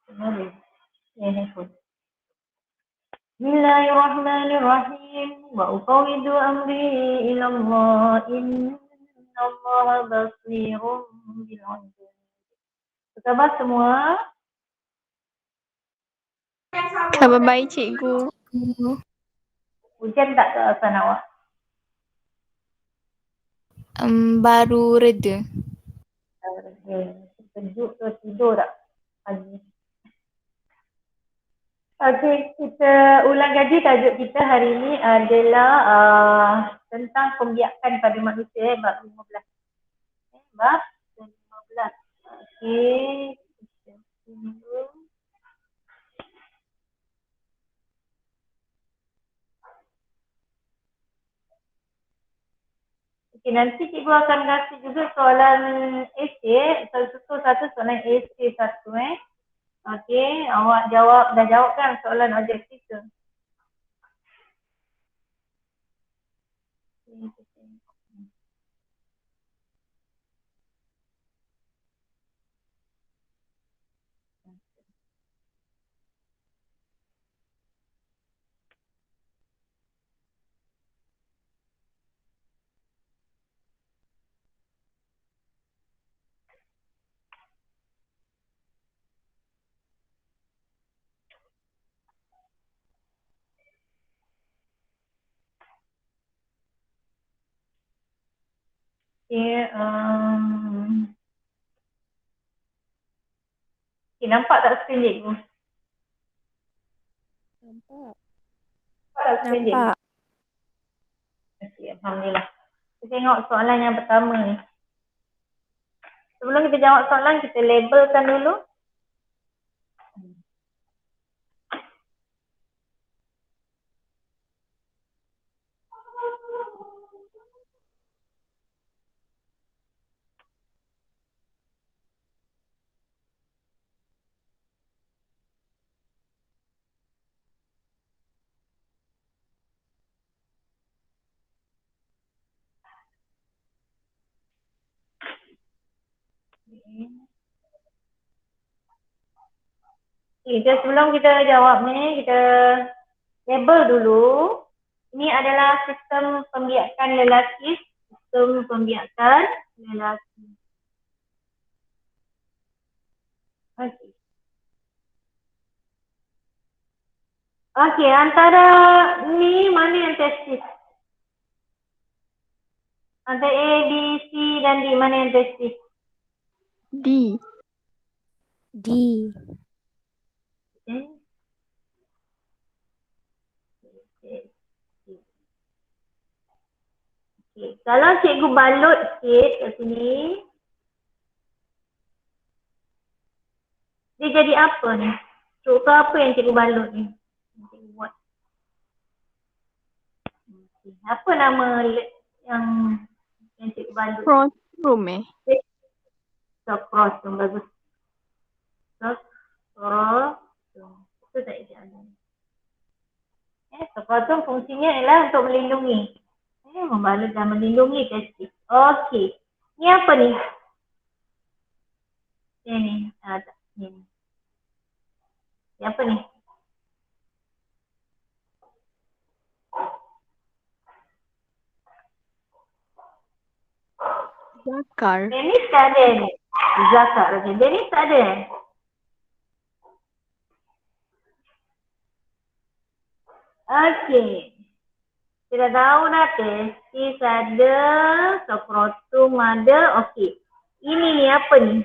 handphone. Bismillahirrahmanirrahim. Wa ufawwidu amri ila Allah. Innallaha basirun bil ibad. Apa khabar semua? Khabar baik cikgu. Hujan tak ke kawasan awak? Baru reda. Sejuk ke tidur tak pagi? Okey, kita ulang kaji. Tajuk kita hari ini adalah tentang pembiakan pada manusia, bab 15. Bab 15. Okey, kita tunggu. Okey, nanti cikgu akan kasih juga soalan esei, satu soalan esei satu. Okey, awak dah jawab kan soalan objektif tu? Okay, nampak tak skrin cikgu? Nampak. Tak skrin cikgu? Okay, Alhamdulillah. Kita tengok soalan yang pertama ni. Sebelum kita jawab soalan, kita labelkan dulu. Okay, sebelum kita jawab ni, kita label dulu. Ini adalah sistem pembiakan lelaki. Sistem pembiakan lelaki. Okey. Okey, antara ni mana yang testis? Antara A, B, C dan D, mana yang testis? D. Okay. Okay. Kalau cikgu balut sikit kat sini, dia jadi apa ni? Struktur apa yang cikgu balut ni? Cikgu buat. Okay. Apa nama yang cikgu balut? Crossroom Crossroom, bagus. Crossroom. Itu tak ada. Crossroom fungsinya adalah untuk melindungi. Membalut dan melindungi testis. Okey. Ni apa ni? Ni. Ni. Ni apa ni? Zakar. Dennis tak ada ni. Zakar. Okay. Dennis tak ada. Okey. Kita tahu dah testis ada, skrotum ada. Okey. Ini ni apa ni?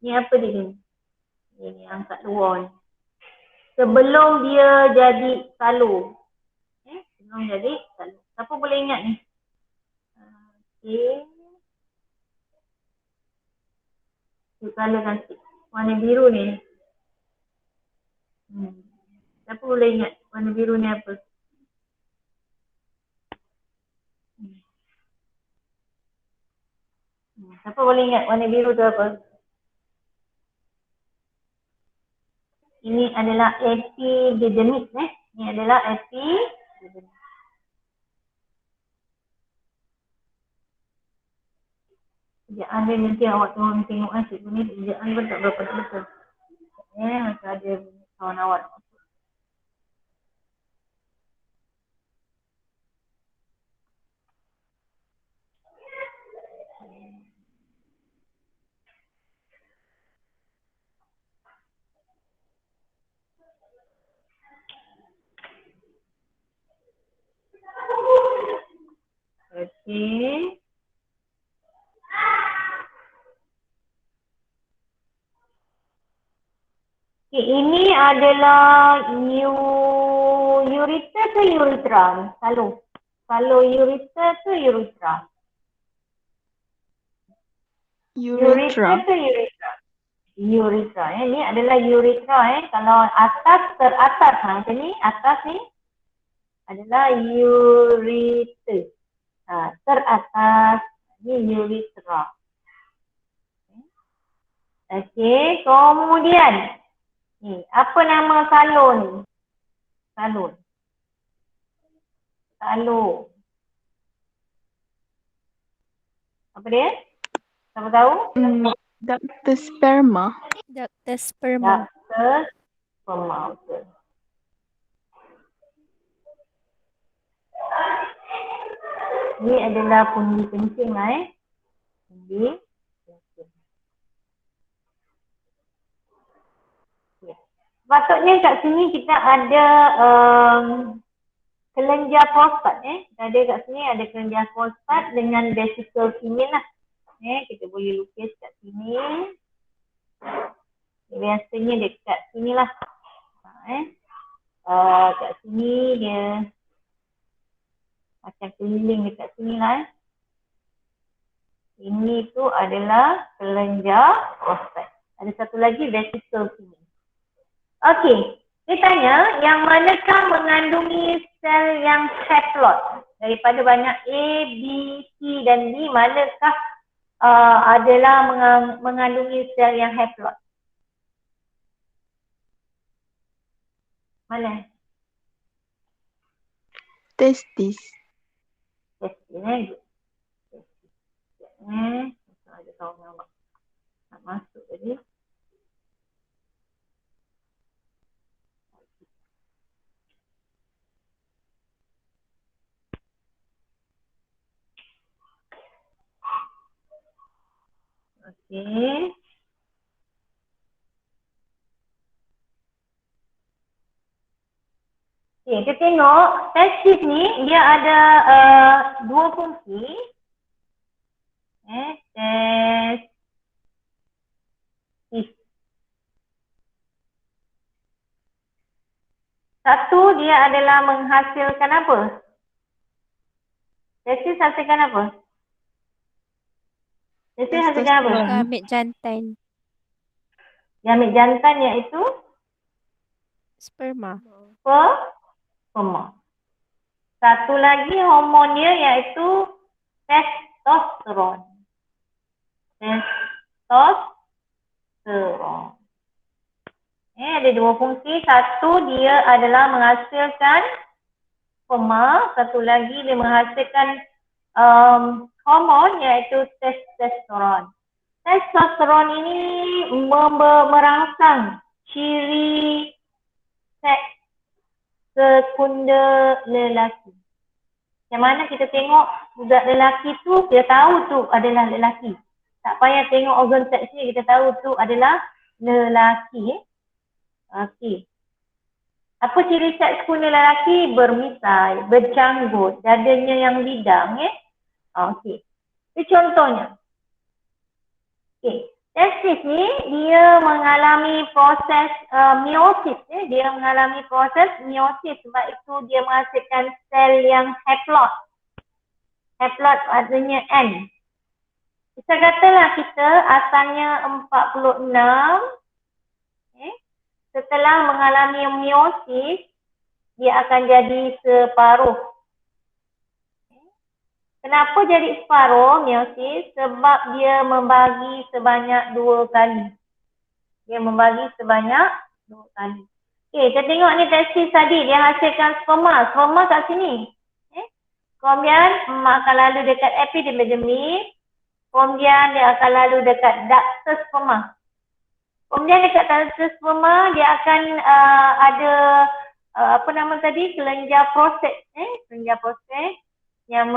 Ni apa dia ni? Ini yang kat luar ni. Sebelum dia jadi salur. Sebelum jadi salur. Siapa boleh ingat ni? Okey. Kita colourkan sikit. Warna biru ni. Siapa boleh ingat warna biru ni apa? Siapa boleh ingat warna biru tu apa? Ini adalah epididymis. Ini adalah epididymis. Sekejap, dia nanti awak tolong tengok cikgu ni ejaan pun tak berapa nak betul. Macam ada kawan awak. Okey. Okay, ini adalah ureter ke uretra? Kalau ureter ke uretra? Ureter Urethra. ke uretra? Uretra. Ini adalah uretra. Kalau atas teratas, macam ni, atas ni adalah ureter. Teratas, ni uretra. Okey, kemudian ni, apa nama salur ni? Salur. Apa dia? Siapa tahu? Ductus sperma. Ductus sperma. Ductus sperma. Betul. Ini adalah pundi kencing Pundi kencing. Ya. Patutnya kat sini kita ada kelenjar prostat. Kita ada kat sini ada kelenjar prostat dengan vesicle female lah. Kita boleh lukis kat sini. Biasanya dekat sini lah. Kat sini dia macam keliling dekat sini lah. Ini tu adalah kelenjar prostat. Ada satu lagi vesicle female. Okey. Dia tanya yang manakah mengandungi sel yang haplot? Daripada banyak A, B, C dan D, manakah adalah mengandungi sel yang haplot? Mana? Testis. Testis. Ada kawan awak nak masuk tadi. Okey. Okay, kita tengok testis ni dia ada dua fungsi. Testis. Satu, dia adalah menghasilkan apa? Testis hasilkan apa? Testis hasilkan apa? Gamit jantan. Gamit jantan iaitu Sperma. sperma. Satu lagi hormon dia iaitu testosteron. Testosteron. Ada dua fungsi. Satu, dia adalah menghasilkan sperma. Satu lagi dia menghasilkan hormon iaitu testosteron. Testosteron ini merangsang ciri seks sekunder lelaki. Yang mana kita tengok budak lelaki tu, kita tahu tu adalah lelaki. Tak payah tengok organ seksnya, kita tahu tu adalah lelaki. Okey. Apa ciri seks sekunder lelaki? Bermisai, bercanggut, dadanya yang bidang. Okey. Ini contohnya. Okey. Testis ni dia mengalami proses meiosis. Dia mengalami proses meiosis sebab itu dia menghasilkan sel yang haplot. Haplot artinya N. Kita katalah kita asalnya 46. Setelah mengalami meiosis, dia akan jadi separuh. Kenapa jadi separuh meiosis? Sebab dia membagi sebanyak 2 kali. Dia membagi sebanyak 2 kali. Okey, kita tengok ni testis tadi. Dia hasilkan sperma. Sperma kat sini. Kemudian mak akan lalu dekat epidermis. kemudian dia akan lalu dekat ductus sperma. Kemudian dekat ductus sperma dia akan ada apa nama tadi, kelenjar proses, kelenjar proses yang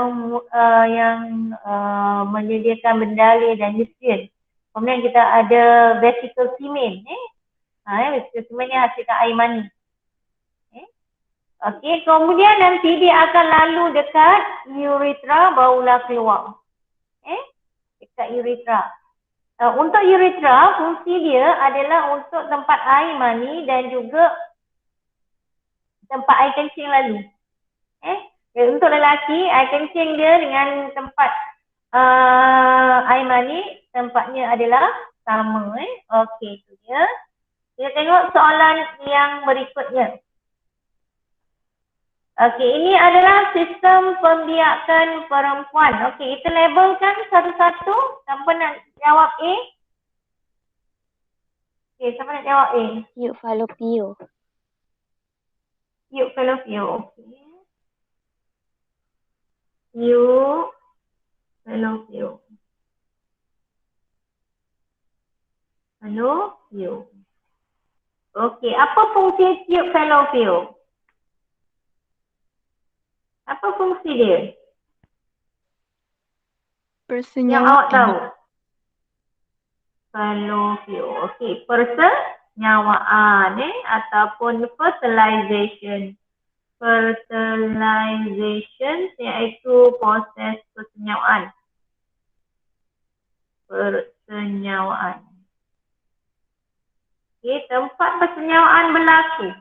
menyediakan bendalai dan nutrien. Kemudian kita ada vesicle semen, vesicle semen yang hasilkan air mani. Okey, kemudian nanti dia akan lalu dekat uretra, barulah keluar. Dekat uretra. Untuk uretra, fungsi dia adalah untuk tempat air mani dan juga tempat air kencing lalu. Untuk lelaki, air kencing dia dengan tempat air mani, tempatnya adalah sama. Okey, itu dia. Kita tengok soalan yang berikutnya. Okey, ini adalah sistem pembiakan perempuan. Okey, kita labelkan satu-satu. Siapa nak jawab A? Okey, siapa nak jawab A? Tube fallopian. Tube fallopian. Okey. Tube fallopian. Fallopian. Okey, apa fungsi tube fallopian? Apa fungsi dia? Yang awak tahu? Fallopian. Okey, persenyawaan ataupun fertilization. Fertilization iaitu proses persenyawaan. Persenyawaan. Okey, tempat persenyawaan berlaku.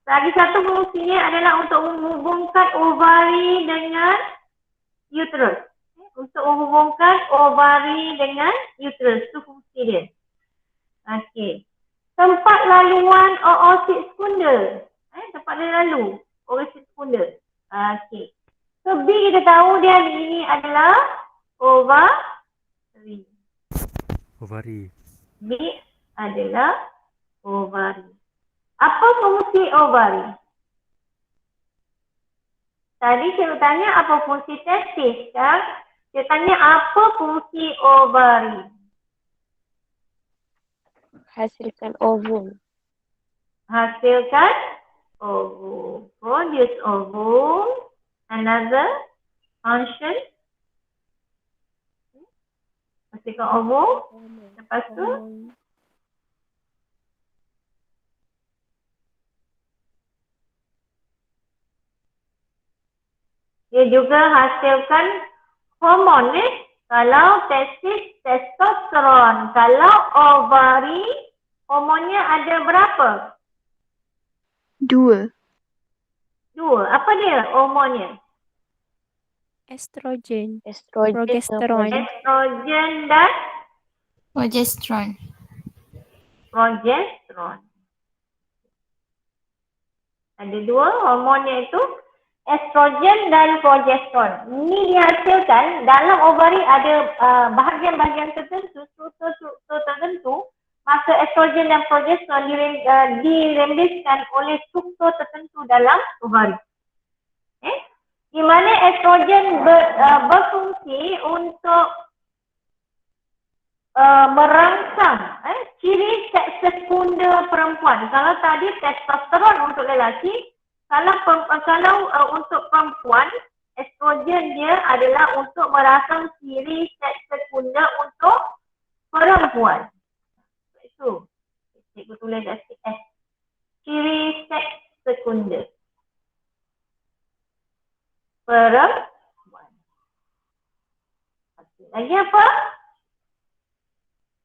Lagi satu fungsinya adalah untuk menghubungkan ovari dengan uterus. Untuk menghubungkan ovari dengan uterus. Itu fungsi dia. Okey. Tempat laluan oosit sekunda. Tempat dia lalu. Oosit sekunda. Okey. So B kita tahu dia ini adalah ovari. Ovari. B adalah ovari. Apa fungsi ovari? Tadi saya tanya apa fungsi testis, kan? Saya tanya apa fungsi ovari? Hasilkan ovum. Hasilkan ovum. Produce ovum. Another function. Hasilkan ovum. Lepas tu dia juga hasilkan hormon. Kalau testis, testosteron. Kalau ovari, hormonnya ada berapa? 2. 2. Apa dia hormonnya? Estrogen. Estrogen, Progesteron. Estrogen dan progesteron. progesteron. Ada 2 hormonnya itu. Estrogen dan progesteron. Ini dihasilkan dalam ovari ada bahagian-bahagian tertentu, struktur tertentu, maka estrogen dan progesteron dirembeskan oleh struktur tertentu dalam ovari. Di mana estrogen berfungsi untuk merangsang ciri seks sekunda perempuan. Kalau tadi testosteron untuk lelaki, kalau untuk perempuan, estrogen dia adalah untuk merangsang ciri seks sekunda untuk perempuan. Itu. Cikgu tulis S. Ciri seks sekunda perempuan. Lagi apa?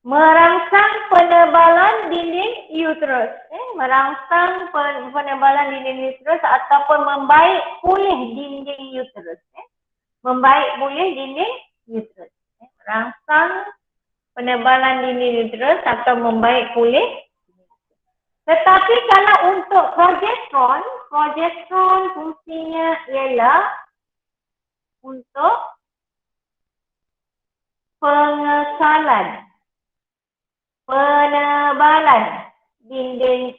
Merangsang penebalan dinding uterus. Merangsang penebalan dinding uterus ataupun membaik pulih dinding uterus. Membaik pulih dinding uterus. Merangsang penebalan dinding uterus atau membaik pulih. Tetapi kalau untuk progesteron fungsinya ialah untuk pengekalan, penebalan dinding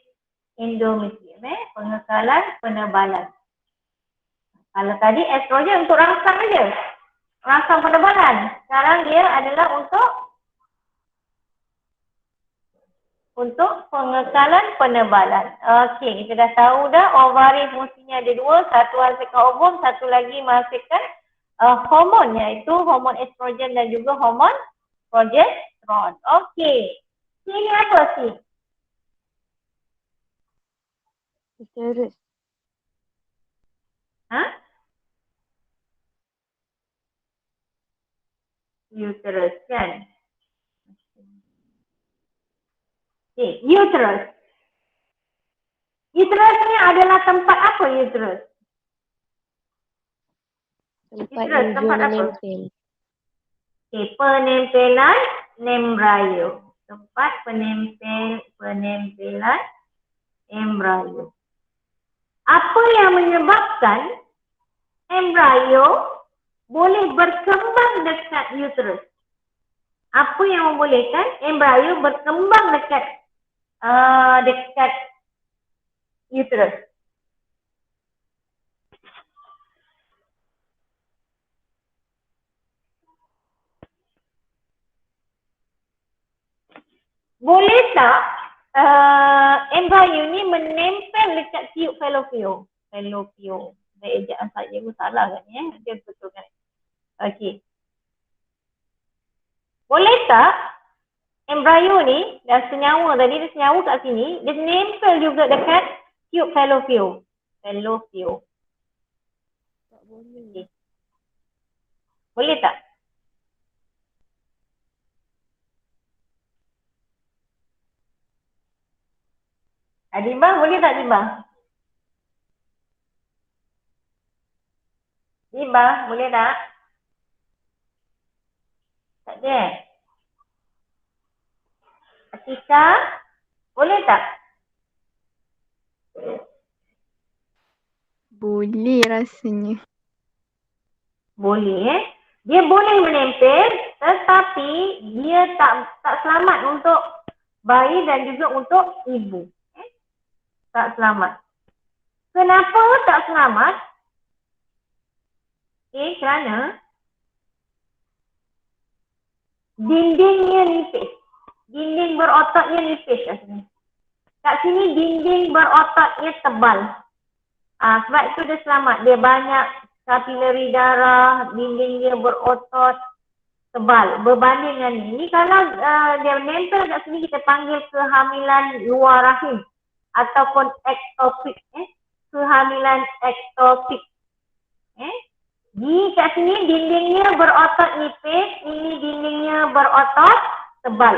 endometrium. Pengekalan, penebalan. Kalau tadi estrogen untuk rangsang saja. Rangsang penebalan. Sekarang dia adalah untuk pengekalan penebalan. Okey, kita dah tahu dah ovari fungsinya ada dua. Satu menghasilkan ovum, satu lagi menghasilkan hormon, iaitu hormon estrogen dan juga hormon progesteron. Okey. Ini apa sih? Uterus. Uterus kan? Okay, uterus. Uterus ni adalah tempat apa uterus? Tempat Uterus, embrio tempat apa? menempel. Okay, penempelan embrio. Tempat penempelan embrio. Apa yang menyebabkan embrio boleh berkembang dekat uterus? Apa yang membolehkan embrio berkembang dekat uterus? Boleh tak embrio ni menempel dekat tiub fallopian? Fallopian. Ejaan saya pun salah kan ni Dia betul kan? Okey. Boleh tak embrio ni dan senyawa tadi, dia senyawa kat sini, dia nempel juga dekat tiub fallopian. Fallopian. Tak boleh. Okay. Boleh tak? Adibah, boleh tak Adibah? Adibah, boleh tak? Tak ada eh? Atika, boleh tak? Boleh rasanya. Boleh Dia boleh menempel tetapi dia tak selamat untuk bayi dan juga untuk ibu. Tak selamat. Kenapa tak selamat? Kerana dindingnya nipis. Dinding berototnya nipis kat sini. Kat sini dinding berototnya tebal. Sebab itu dia selamat. Dia banyak kapilari darah, dinding dia berotot tebal. Berbanding dengan ni. Ni kalau dia nempel kat sini, kita panggil kehamilan luar rahim. Ataupun ektopik. Kehamilan ektopik. Di kat sini dindingnya berotot nipis, ini dindingnya berotot tebal.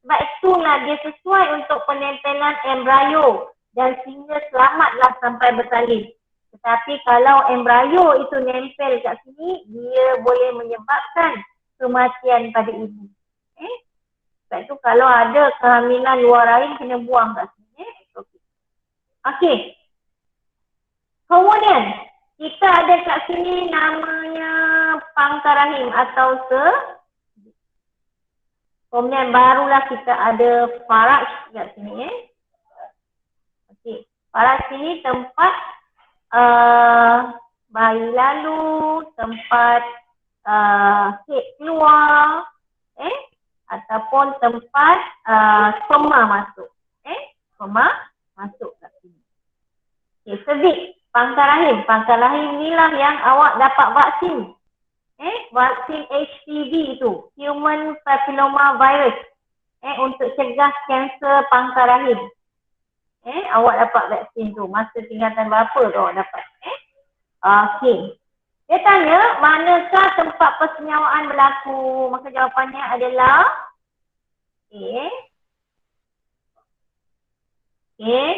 Sebab itulah dia sesuai untuk penempelan embrio dan sehingga selamatlah sampai bersalin. Tetapi kalau embrio itu nempel kat sini, dia boleh menyebabkan kematian pada ibu. Sebab itu kalau ada kehamilan luar rahim, kena buang kat sini. Okey. Kemudian, kita ada kat sini namanya pangkal rahim atau kemudian barulah kita ada faraj kat sini. Okey. Faraj sini tempat bayi lalu, tempat kek keluar, ataupun tempat sperma masuk. Sperma masuk kat sini. Okey, cervix, pangkal rahim. Pangkal rahim inilah yang awak dapat vaksin. Vaksin HPV itu, Human Papilloma Virus. Untuk cegah kanser pangkal rahim. Awak dapat vaksin tu. Masa tingkatan berapa tu awak dapat? Okey. Dia tanya, manakah tempat persenyawaan berlaku? Maka jawapannya adalah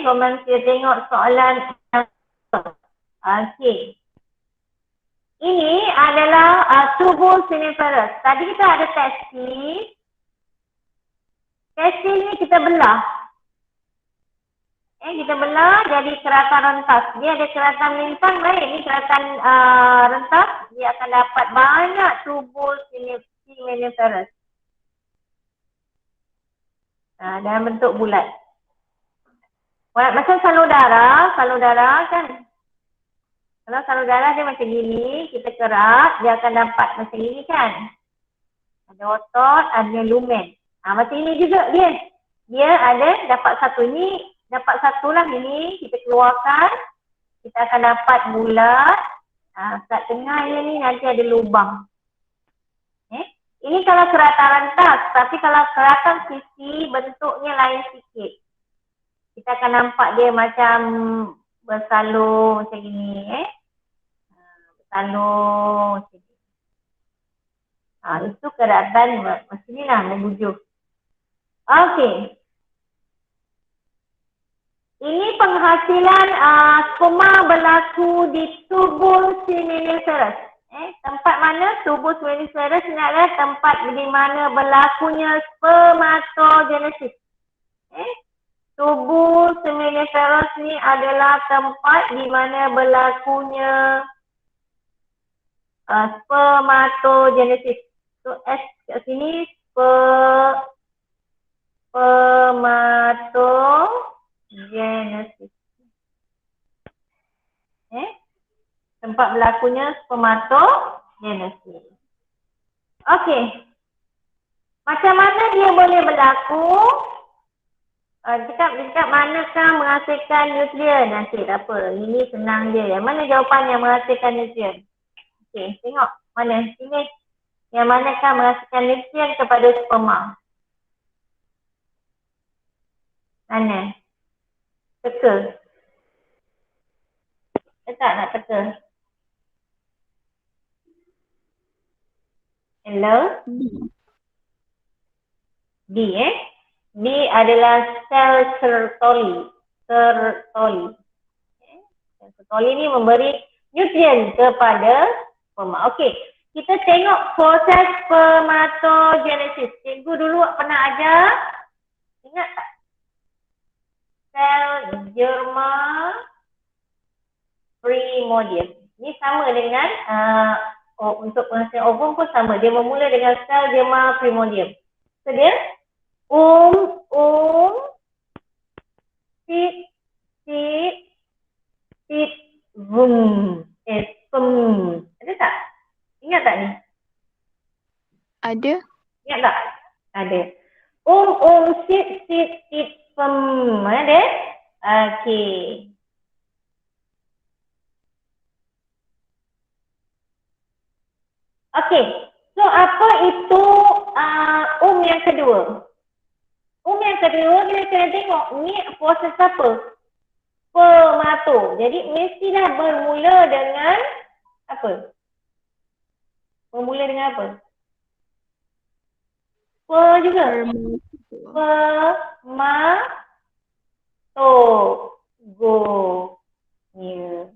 Goman kita tengok soalan. Okey. Ini adalah tubuh siniferus. Tadi kita ada testis. Testis ni kita belah. Kita belah jadi keratan rentas. Dia ada keratan lintang lain. Ini keratan rentas. Dia akan dapat banyak tubuh siniferus. Dalam bentuk bulat. Macam salur darah kan. Kalau salur darah dia macam gini, kita kerak, dia akan dapat macam ini kan. Ada otot, ada lumen. Macam ini juga dia. Dia ada dapat satu ni, dapat satu lah ini, kita keluarkan. Kita akan dapat bulat. Kat tengahnya ni nanti ada lubang. Ini kalau keratan rantas, tapi kalau keratan sisi bentuknya lain sikit. Kita akan nampak dia macam bersalur macam ni. Bersalur macam ni. Itu keratan macam ni lah membujur. Okey. Ini penghasilan sperma berlaku di tubuh Seminiferous. Tempat mana tubuh Seminiferous ini adalah tempat di mana berlakunya spermatogenesis. Tubuh Seminiferous ni adalah tempat di mana berlakunya spermatogenesis. So S kat sini spermatogenesis. Tempat berlakunya spermatogenesis. Okey. Macam mana dia boleh berlaku? Dekat manakah menghasilkan nukleon? Nasib apa? Ini senang je. Yang mana jawapan yang menghasilkan nukleon? Okey, tengok. Mana? Sini. Yang manakah menghasilkan nukleon kepada sperma? Mana? Teka. Tak nak teka. Hello? B B adalah sel Sertoli. Sertoli ni memberi nukleon kepada sperma. Okey, kita tengok proses spermatogenesis. Cikgu dulu pernah ajar. Ingat tak? Sel germa primordium. Ini sama dengan untuk penghasil ovum pun sama. Dia bermula dengan sel germa primordium. So dia tit vum. Ada tak? Ingat tak ni? Ada. Ingat tak? Ada. Tit vum. Mana dia? Okey. Okey. So apa itu yang kedua? Yang kedua kita kena tengok ni proses apa? Spermato. Jadi mestilah bermula dengan apa? Bermula dengan apa? Juga. Spermatogonia.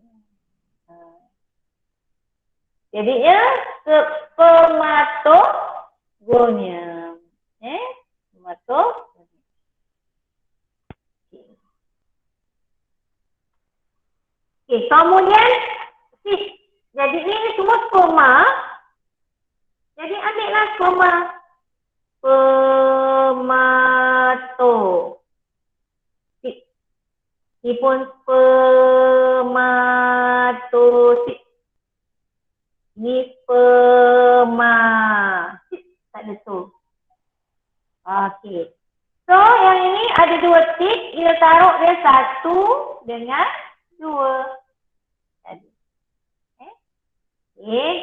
Jadinya spermatogonia. Spermatogonia. Okey, kemudian jadi ini semua sperma. Jadi ambillah sperma. Spermatosit. Ini pun spermatosit. Ini sperma. Tak ada tu. Okey. So yang ini ada dua tik. Kita taruh dia satu dengan dua. Okey.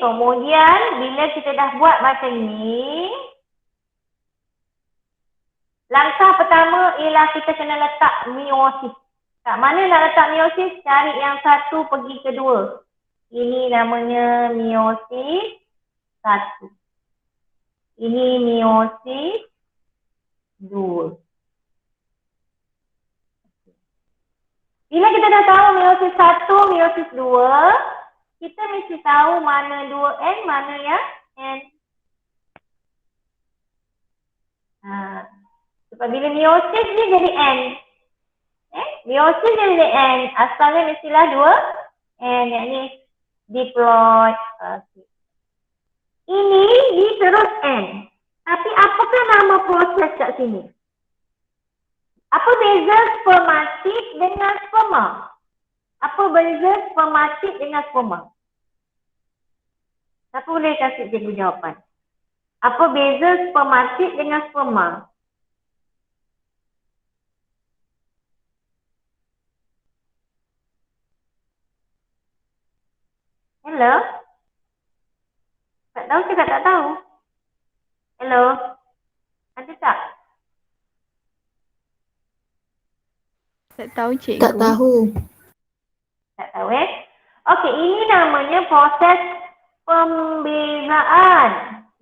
Kemudian bila kita dah buat macam ni. Langkah pertama ialah kita kena letak meiosis. Kat mana nak letak meiosis? Cari yang satu pergi kedua. Ini namanya meiosis 1. Ini meiosis 2. Bila kita dah tahu meiosis 1, meiosis 2, kita mesti tahu mana 2N, mana yang N. Sebab bila meiosis dia jadi N. Meiosis dia jadi N. Asalnya mestilah 2N. Yang ni diploid. Ini diterus N. Tapi apakah nama proses kat sini? Apa beza spermatik dengan sperma? Apa beza spermatik dengan sperma? Siapa boleh kasih cikgu jawapan? Apa beza spermatik dengan sperma? Hello? Tak tahu ke tak tahu? Hello? Ada tak? Tak tahu cikgu. Tak tahu. Tak tahu Okey, ini namanya proses pembezaan.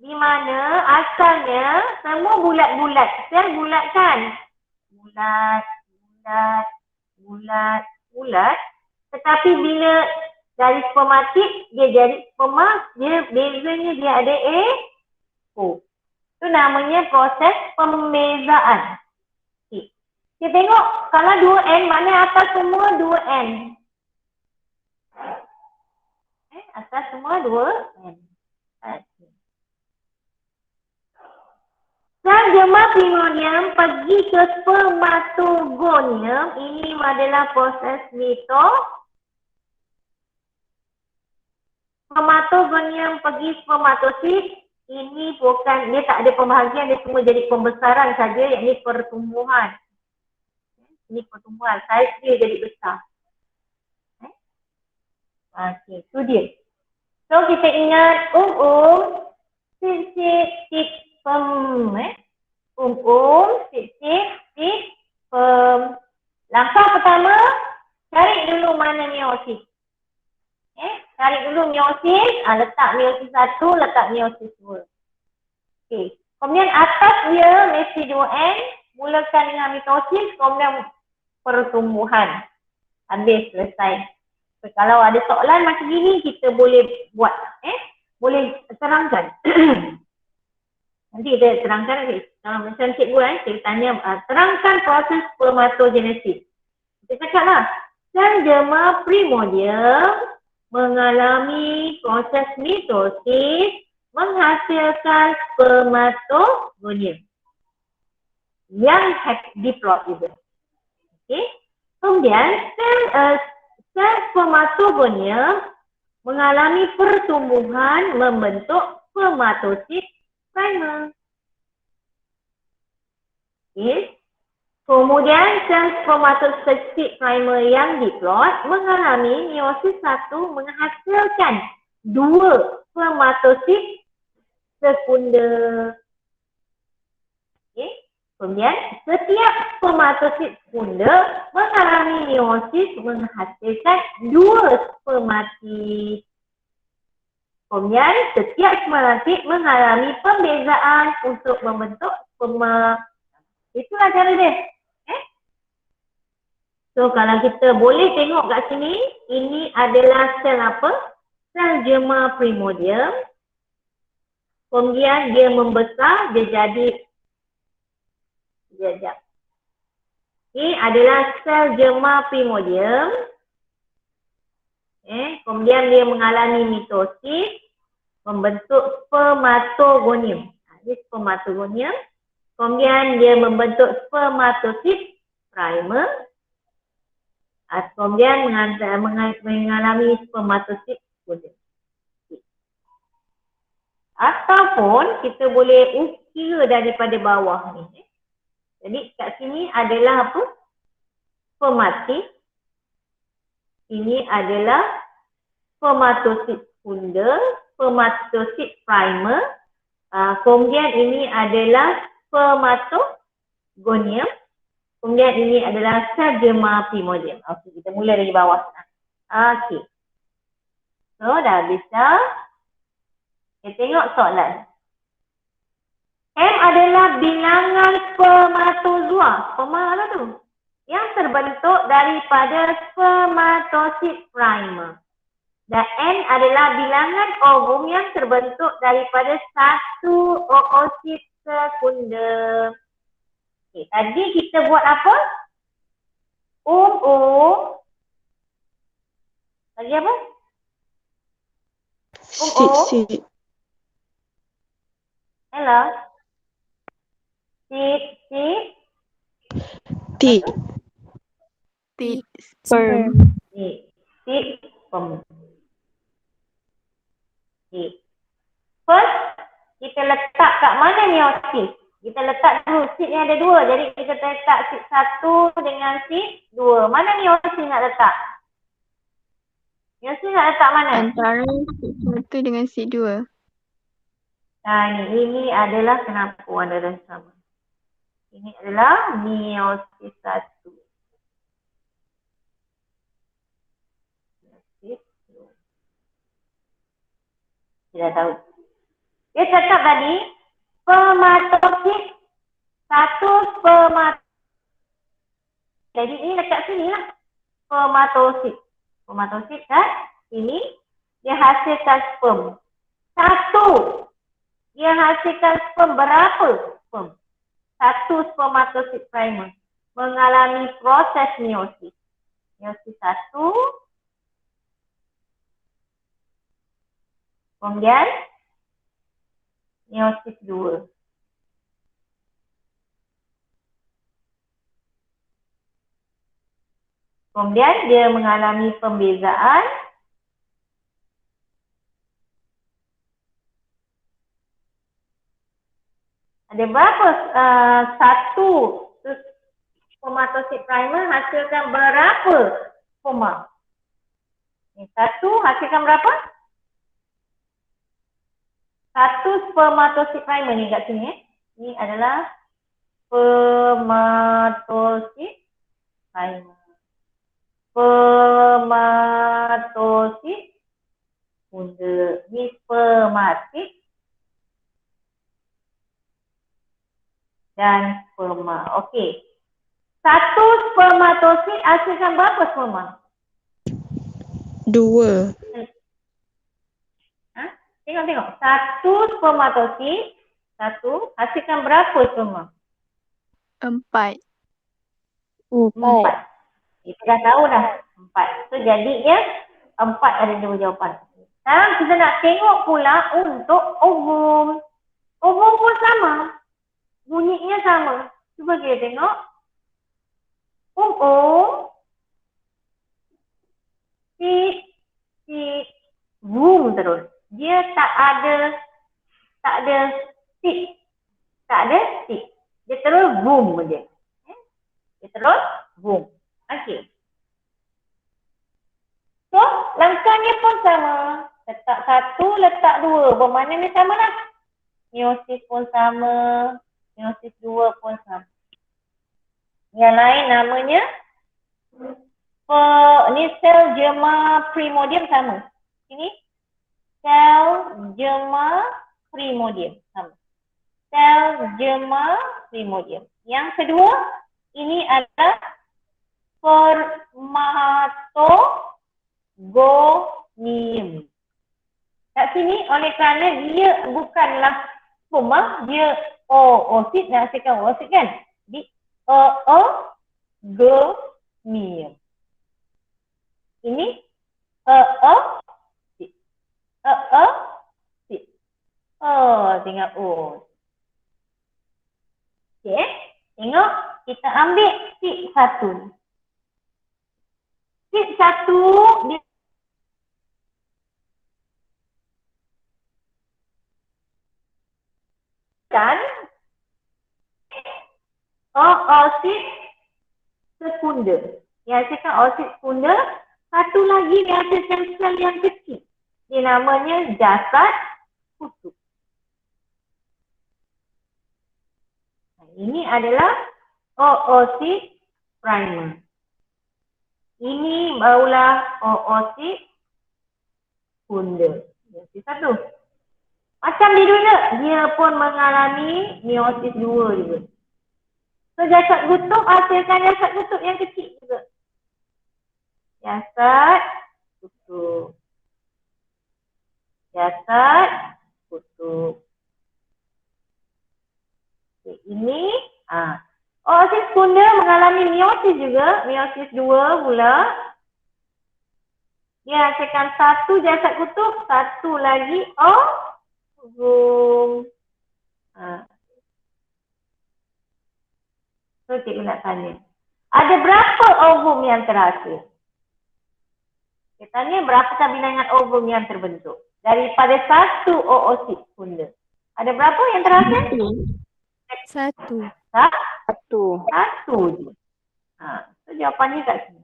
Di mana asalnya semua bulat-bulat. Sel bulat kan? Bulat, bulat, bulat, bulat. Tetapi bila dari spermatik dia jadi sperma, dia bezanya dia ada O. Itu namanya proses pembezaan. Okay. Kita tengok kalau 2N, maknanya atas semua 2N. Atas semua 2N. Okay. Sel germa primordium pergi ke spermatogonium. Ini adalah proses spermatogonium pergi spermatosit. Ini bukan, dia tak ada pembahagian, dia semua jadi pembesaran saja, yakni pertumbuhan. Ini pertumbuhan, saiz dia jadi besar. Okey, itu dia. So kita ingat sip, pem, sip, pem. Langkah pertama, cari dulu mana meiosis. Cari dulu meiosis, letak meiosis 1, letak meiosis 2. Okey. Kemudian atas dia mesti 2N, mulakan dengan mitosis, kemudian pertumbuhan. Habis, selesai. So, kalau ada soalan macam ini, kita boleh buat, boleh terangkan. Nanti kita terangkan, kalau macam cikgu saya tanya, terangkan proses spermatogenesis. Kita cakaplah, sel germa primordium mengalami proses mitosis menghasilkan spermatogonium yang diplot juga. Okey. Kemudian sel spermatogonium mengalami pertumbuhan membentuk spermatosit primer. Okey. Kemudian sel spermatosit primer yang diplot mengalami meiosis 1 menghasilkan 2 spermatosit sekunder. Okay. Kemudian setiap spermatosit sekunder mengalami meiosis menghasilkan 2 spermatit. Kemudian setiap spermatit mengalami pembezaan untuk membentuk sperma. Itulah cara dia. So kalau kita boleh tengok kat sini, ini adalah sel apa? Sel germa primordium. Kemudian dia membesar, dia jadi ini adalah sel germa primordium. Kemudian dia mengalami mitosis, membentuk spermatogonium. Ini spermatogonium. Kemudian dia membentuk spermatosit primer. Kemudian mengalami spermatosit sekunder. Ataupun kita boleh kira daripada bawah ni. Jadi kat sini adalah apa? Spermatit. Ini adalah spermatosit sekunder, spermatosit primer. Kemudian ini adalah spermatogonium. Kemudian ini adalah sel germa primordium. Okey, kita mula dari bawah. Okey. So, dah bisa. Kita tengok soalan. M adalah bilangan spermatozoa. Sperma apa tu? Yang terbentuk daripada spermatosit primer. Dan N adalah bilangan ovum yang terbentuk daripada satu oosit sekunder. Okay, tadi kita buat apa? Lagi apa? Hello? Sperm. Okay. seed sperm. Okay. First, kita letak kat mana meiosis? Kita letak dulu seed yang ada dua. Jadi kita letak seed 1 dengan seed 2. Mana meiosis nak letak? Meiosis nak letak mana? Antara seed 1 dengan seed 2. Nah, ini adalah kenapa warna dah sama. Ini adalah meiosis 1. Meiosis 2. Kita dah tahu. Dia cakap tadi, spermatosit, satu spermatosit. Jadi ini dekat sini lah. Spermatosit. Spermatosit kan? Ini dia hasilkan sperm. Satu. Dia hasilkan sperm berapa? Sperm. Satu spermatosit primer mengalami proses meiosis. Meiosis 1. Kemudian meiosis 2. Kemudian dia mengalami pembezaan. Ada berapa? Satu spermatosit primer hasilkan berapa sperma? Satu hasilkan berapa? Satu spermatosit primer ni kat sini. Ini adalah spermatosit primer. Spermatosit punca. Ni spermatik dan sperma. Okey. Satu spermatosit hasilkan berapa sperma? 2. Tengok. Satu spermatosit, hasilkan berapa sperma? 4. 4. Kita dah tahu dah 4. So jadinya 4 ada dua jawapan. Sekarang kita nak tengok pula untuk ovum. Ovum pun sama. Bunyinya sama. Cuba kita tengok. Seed, boom terus. Dia tak ada seed. Dia terus boom je. Dia terus boom. Okey. So, langkahnya pun sama. Letak 1, letak 2. Bermakna ni sama lah. Meiosis pun sama. Meiosis 2 pun sama. Yang lain namanya ni sel germa primordium sama. Ini sel germa primordium sama. Sel germa primordium. Yang kedua, ini adalah spermatogonium. Kat sini oleh kerana dia bukanlah sperma, dia oosit, nak hasilkan oosit kan? Di oogonium. Ini oosit. Oosit. Tengok O. Okey, tengok kita ambil seed 1. Seed 1 dia kan oosit sekunder. Yang hasilkan oosit sekunder, satu lagi yang hasilkan sel yang kecil. Dia namanya jasad kutub. Ini adalah oosit primer. Ini barulah oosit sekunder. Meiosis 1. Macam dia juga, dia pun mengalami meiosis 2 juga. So jasad kutub hasilkan jasad kutub yang kecil juga. Jasad kutub. Jasad kutub. Okay, ini oosit sekunder mengalami meiosis juga, meiosis 2 pula. Dia hasilkan satu jasad kutub, satu lagi ovum. So cikgu nak tanya, ada berapa ovum yang terhasil? Dia tanya berapakah bilangan ovum yang terbentuk daripada satu oosit funda. Ada berapa yang terhasil? Satu. Satu je. So jawapannya kat sini.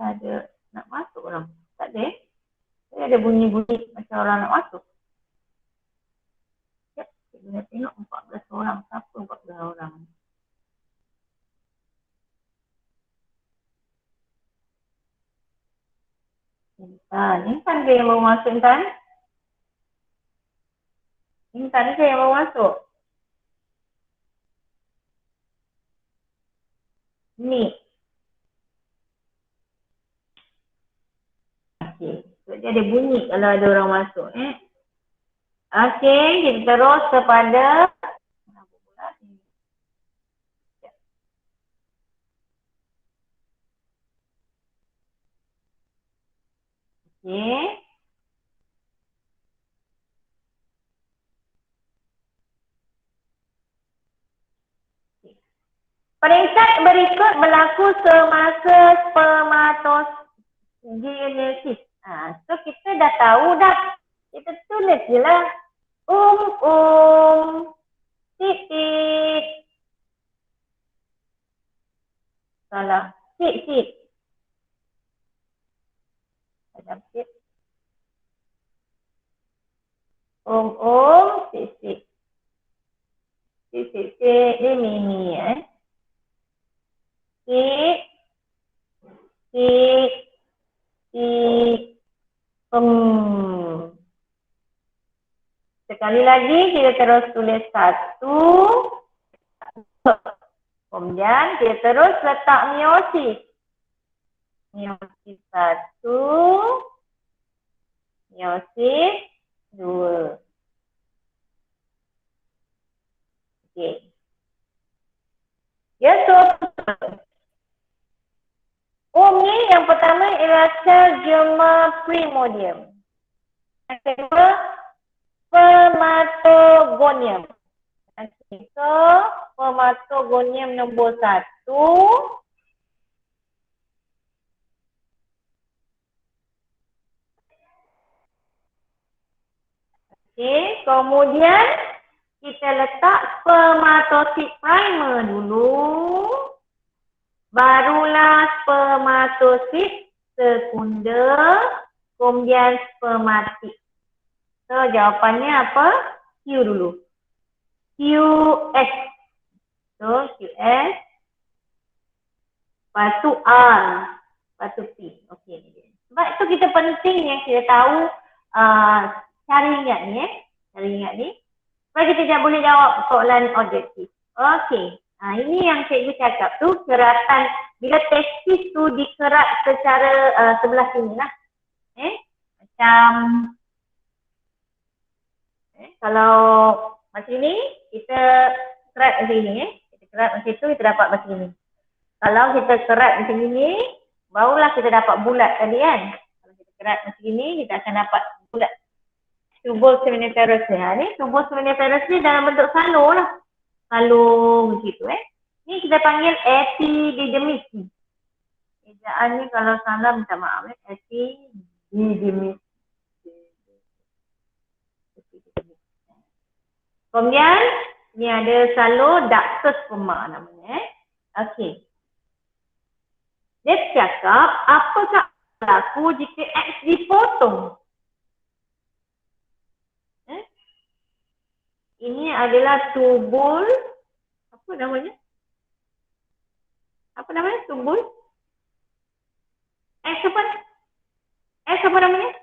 Ada nak masuk orang? Tak ada. Saya ada bunyi-bunyi macam orang nak masuk. Sekejap, saya nak tengok 14 orang. Siapa 14 orang? Intan ke yang baru masuk Intan? Intan ke yang baru masuk? Ni. Okey. So, dia ada bunyi kalau ada orang masuk. Okey, kita terus kepada okey. Peringkat berikut berlaku semasa spermatogenesis. So kita dah tahu dah. Kita tulis je lah. Titik. Salah. Titik. Ada titik. Titik. Titik. Ni mini Sekali lagi kita terus tulis 1. Kemudian kita terus letak meiosis. Meiosis 1. Meiosis 2. Okey. Ya, so ni yang pertama ialah sel germa primordium. Yang kedua, spermatogonium. So, spermatogonium nombor 1. Okey, kemudian kita letak spermatosit primer dulu. Barulah spermatosit sekunder, kemudian spermatik. So, jawapannya apa? Q dulu. QS. So, QS. Lepas tu R. Lepas tu P. Okey. Sebab itu kita penting yang kita tahu cara ingat ni. Cara ingat ni. Supaya kita tak boleh jawab soalan objektif. Okey. Ini yang cikgu cakap tu, keratan. Bila testis tu dikerat secara sebelah sini lah. Macam kalau macam ni, kita kerat macam ni. Kita kerat macam tu, kita dapat macam ni. Kalau kita kerat macam ni, barulah kita dapat bulat tadi kan. Kalau kita kerat macam ni, kita akan dapat bulat. Tubus seminiferus ni. Tubus seminiferus ni dalam bentuk salo lah. Salo begitu Ni kita panggil epididymis ni. Ejaan ni kalau salah minta maaf epididymis. Kemudian ni ada salo ductus sperma namanya Okey. Dia cakap apakah berlaku jika X dipotong? Ini adalah tubul, apa namanya? Apa namanya? Tubul? X apa namanya?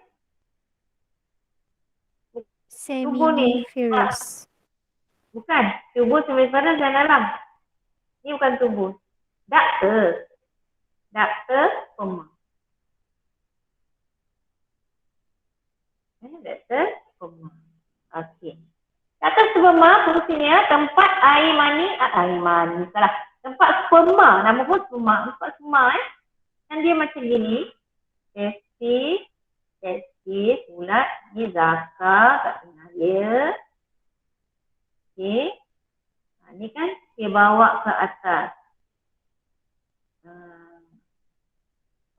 Seminiferous. Bukan. Tubul seminiferus dan dalam. Ini bukan tubul. Ductus. Ductus sperma. Ductus sperma. Okey. Ductus sperma fungsinya tempat tempat sperma. Nama pun sperma. Tempat sperma kan dia macam gini. Testis bulat. Ni zakar kat tengah dia. Okey. Ni kan dia bawa ke atas.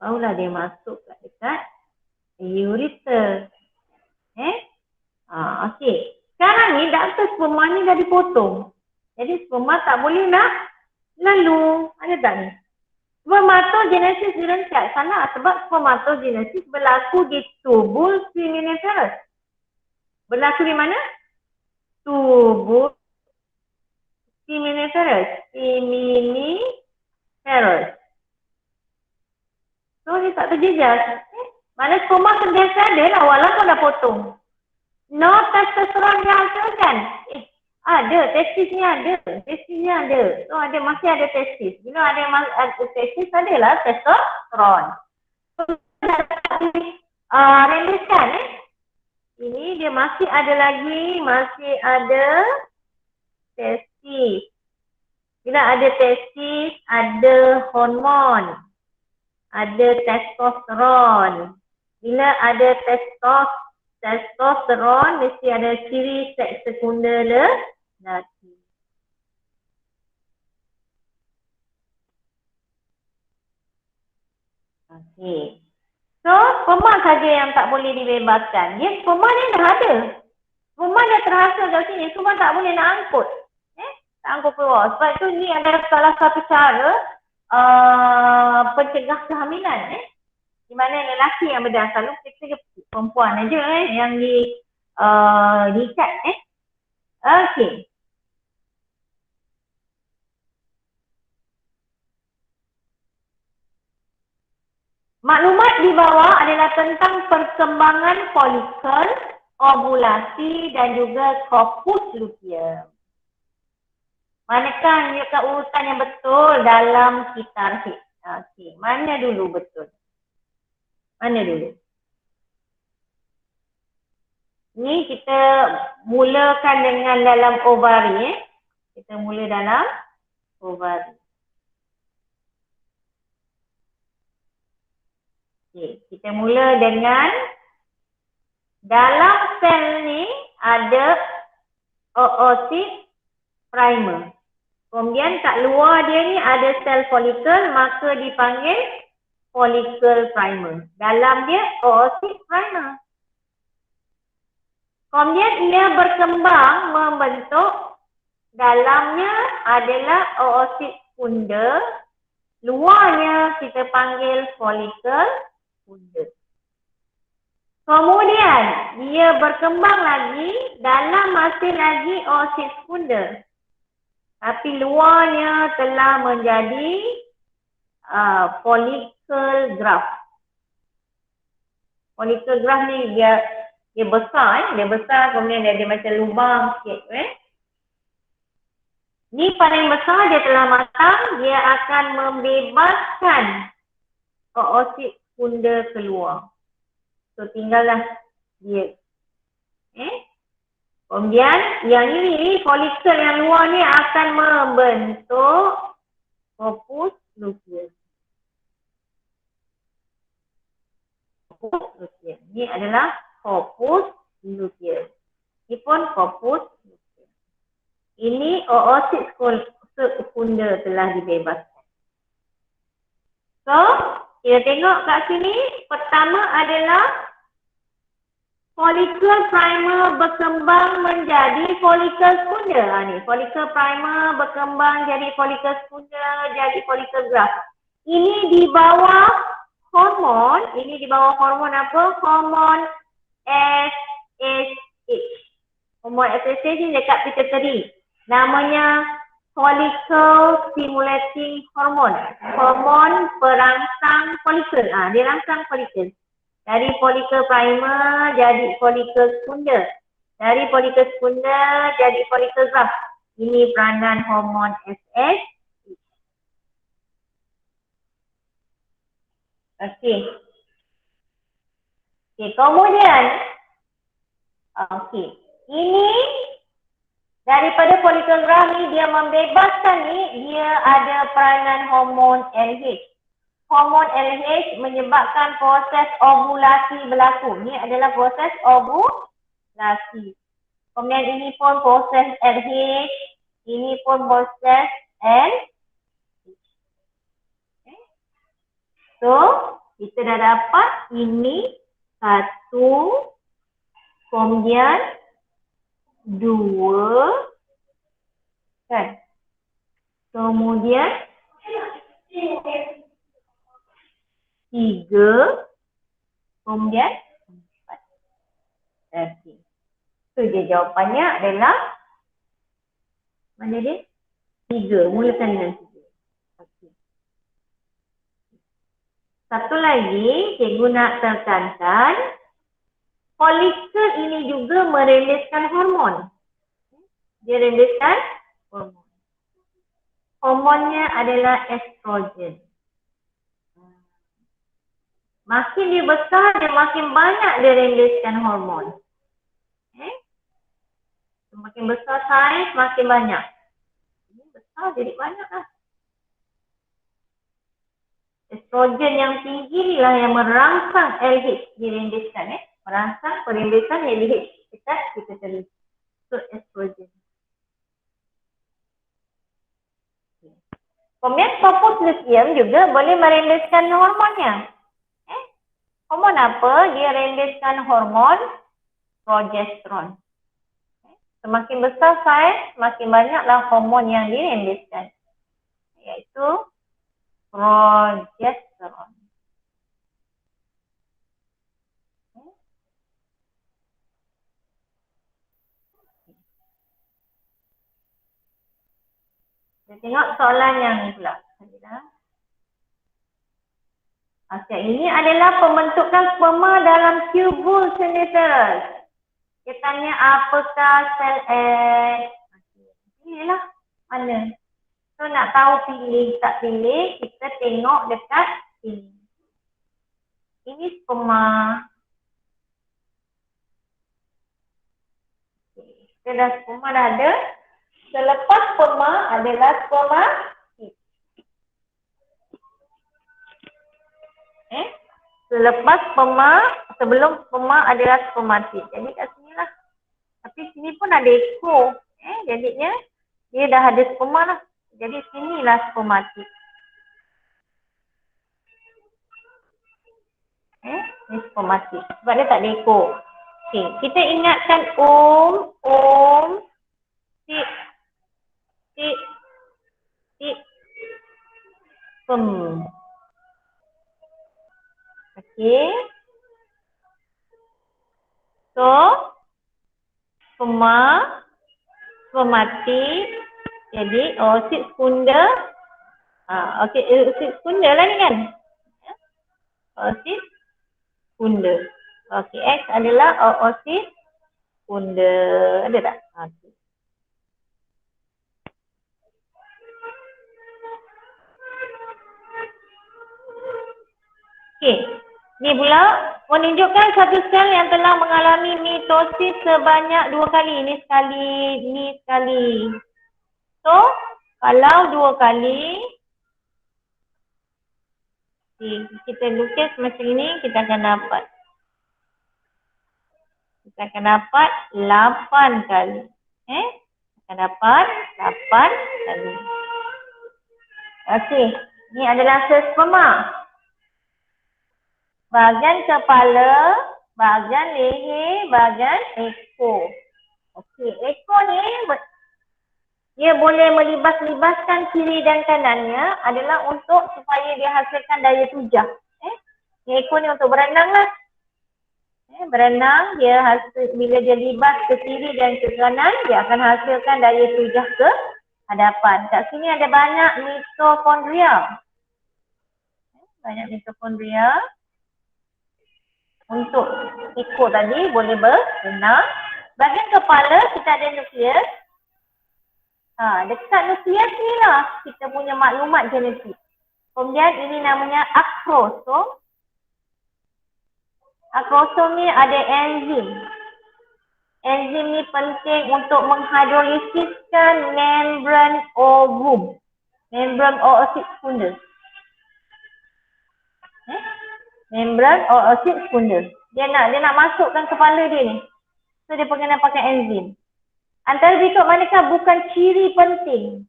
Barulah dia masuk kat dekat ureter. Okey. Sekarang ni dakta sperma ni dah dipotong. Jadi sperma tak boleh nak lalu. Ada tak ni? Spermatogenesis direncak. Salah sebab spermatogenesis berlaku di tubul seminiferous. Berlaku di mana? Tubul seminiferous. Seminiferous. So dia tak terjejas. Mana sperma sentiasa ada lah walaupun dah potong. No testosteron dihasilkan. Ada, testisnya ada. Testisnya ada. So ada, masih ada testis. Bila ada testis, adalah testosteron. So rendeskan Ini dia masih ada lagi, masih ada testis. Bila ada testis, ada hormon. Ada testosteron. Bila ada testosteron, mesti ada ciri seks sekunder lelaki. Okey. So, sperma saja yang tak boleh dibebaskan. Dia sperma ni dah ada. Sperma dah terhasil kat sini. Sperma tak boleh nak angkut. Tak angkut keluar. Sebab itu ni adalah salah satu cara pencegah kehamilan. Di mana lelaki yang berdasar, selalu kita perempuan aja yang diikat. Okey. Maklumat di bawah adalah tentang perkembangan folikel, ovulasi dan juga corpus luteum. Manakah menunjukkan urutan yang betul dalam kitar Higgs? Okey, mana dulu betul? Mana dulu? Ni kita mulakan dengan dalam ovari. Kita mula dalam ovari. Okey, kita mula dengan dalam sel ni ada oosit primer. Kemudian kat luar dia ni ada sel folikel, maka dipanggil folicle primer. Dalam dia oosit primer. Kemudian ia berkembang membentuk, dalamnya adalah oosit punda, luarnya kita panggil folicle punda. Kemudian dia berkembang lagi, dalam masih lagi oosit punda. Tapi luarnya telah menjadi follicle graft. Follicle graft ni dia besar, dia besar, kemudian dia ada macam lubang sikit. Ni paling besar, dia telah matang, dia akan membebaskan oosit punda keluar. So tinggallah dia. Kemudian yang ini folikel yang luar ni akan membentuk corpus luteum. Ini adalah corpus luteum. Ini pun corpus luteum. Ini oosit punda telah dibebaskan. So, kita tengok kat sini. Pertama adalah folicle primer berkembang menjadi folicle punda. Ni folicle primer berkembang jadi folicle punda, jadi folicle graft. Ini di bawah hormon. Ini di bawah hormon apa? Hormon FSH. Hormon FSH ni dekat pituitary. Namanya follicle stimulating hormone. Hormon perangsang folikel. Dia rangsang folikel. Dari folicle primer jadi folicle punda. Dari folicle punda jadi folicle graft. Ini peranan hormon FSH. Okey. Kemudian ini daripada folicle graft ni dia membebaskan ni, dia ada peranan hormon LH. Hormon LH menyebabkan proses ovulasi berlaku. Ini adalah proses ovulasi. Kemudian ini pun proses LH Ini pun proses and okay. So, kita dah dapat ini 1, kemudian 2, kan? Kemudian 3, kemudian 4. Okey. So, dia jawapannya adalah mana dia? 3. Mulakan dengan 3. Okey. Satu lagi, cikgu nak tekankan, folikel ini juga meriliskan hormon. Dia riliskan hormon. Hormonnya adalah estrogen. Makin dia besar, dia makin banyak dia riliskan hormon. Semakin besar saiz, makin banyak. Ini besar, jadi banyak lah. Estrogen yang tinggi inilah yang merangsang LH dirindiskan. Merangsang perindisan LH kita terlihat. So, estrogen. Kemudian fokus lithium juga boleh merindiskan hormonnya. Hormon apa? Dia rindiskan hormon progesteron. Semakin besar saiz, semakin banyaklah hormon yang dirindiskan. Iaitu progesteron. Kita tengok soalan yang ni pula. Okey, ini adalah pembentukan sperma dalam tubul semiferous. Dia tanya apakah sel X. Inilah mana. So nak tahu pilih tak pilih, kita tengok dekat sini. Ini sperma. Okay. Kita dah sperma dah ada. Selepas sperma adalah spermatik. Selepas sperma, sebelum sperma adalah spermatik. Jadi kat sini lah. Tapi sini pun ada ekor. Jadinya dia dah ada sperma lah. Jadi sinilah spermatik. Ini spermatik. Sebab dia tak ada ekor. Okay. Kita ingatkan tik, sperm. Okey. So, sperma, spermatik. Jadi, oosit sekunda. Okey, oosit sekunda lah ni kan. Oosit sekunda. Okey, X adalah oosit sekunda. Ada tak? Okey. Okey. Ni pula menunjukkan satu sel yang telah mengalami mitosis sebanyak 2 kali. Ini sekali, ni sekali. So, kalau 2 kali, kita lukis macam ini, kita akan dapat. Kita akan dapat 8 kali. Akan dapat 8 kali. Okey. Ni adalah sel sperma. Bahagian kepala, bahagian leher, bahagian ekor. Okey, ekor ni dia boleh melibas-libaskan kiri dan kanannya adalah untuk supaya dia hasilkan daya tujah. Ekor ni untuk berenang lah. Berenang, dia hasil, bila dia libas ke kiri dan ke kanan, dia akan hasilkan daya tujah ke hadapan. Kat sini ada banyak mitokondria. Banyak mitokondria. Untuk ekor tadi boleh berenang. Bahagian kepala kita ada nukleus. Dekat nukleus ni lah kita punya maklumat genetik. Kemudian ini namanya akrosom. Akrosom ni ada enzim. Enzim ni penting untuk menghidrolisiskan membran ovum. Membran oosit sekunda. Membran oosit sekunda. Dia nak masukkan kepala dia ni. So dia kena pakai enzim. Antara berikut manakah bukan ciri penting